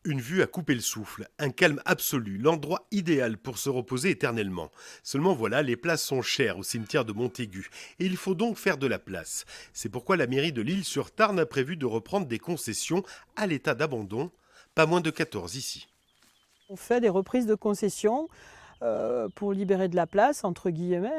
Une vue à couper le souffle, un calme absolu, l'endroit idéal pour se reposer éternellement. Seulement voilà, les places sont chères au cimetière de Montaigu et il faut donc faire de la place. C'est pourquoi la mairie de l'Isle-sur-Tarn a prévu de reprendre des concessions à l'état d'abandon, pas moins de 14 ici. On fait des reprises de concessions pour libérer de la place, entre guillemets,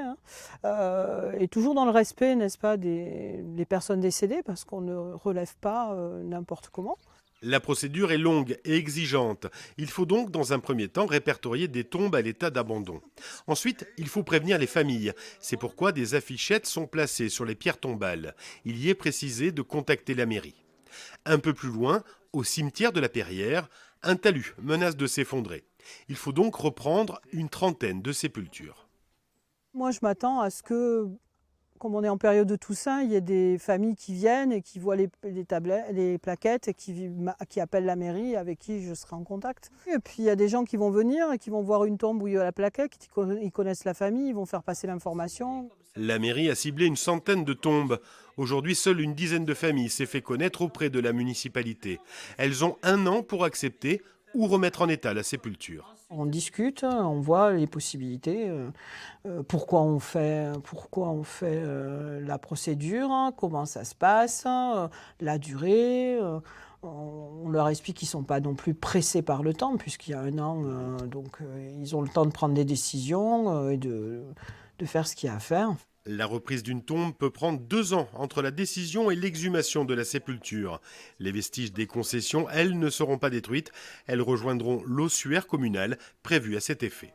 hein, et toujours dans le respect, n'est-ce pas, des personnes décédées, parce qu'on ne relève pas n'importe comment. La procédure est longue et exigeante. Il faut donc, dans un premier temps, répertorier des tombes à l'état d'abandon. Ensuite, il faut prévenir les familles. C'est pourquoi des affichettes sont placées sur les pierres tombales. Il y est précisé de contacter la mairie. Un peu plus loin, au cimetière de la Perrière, un talus menace de s'effondrer. Il faut donc reprendre une trentaine de sépultures. Moi, je m'attends à ce que, comme on est en période de Toussaint, il y ait des familles qui viennent et qui voient les plaquettes et qui appellent la mairie, avec qui je serai en contact. Et puis il y a des gens qui vont venir et qui vont voir une tombe où il y a la plaquette, ils connaissent la famille, ils vont faire passer l'information. La mairie a ciblé une centaine de tombes. Aujourd'hui, seule une dizaine de familles s'est fait connaître auprès de la municipalité. Elles ont 1 an pour accepter ou remettre en état la sépulture. On discute, on voit les possibilités, pourquoi on fait la procédure, hein, comment ça se passe, la durée. On leur explique qu'ils ne sont pas non plus pressés par le temps, puisqu'il y a 1 an, donc ils ont le temps de prendre des décisions et de faire ce qu'il y a à faire. La reprise d'une tombe peut prendre 2 ans entre la décision et l'exhumation de la sépulture. Les vestiges des concessions, elles, ne seront pas détruites. Elles rejoindront l'ossuaire communal prévu à cet effet.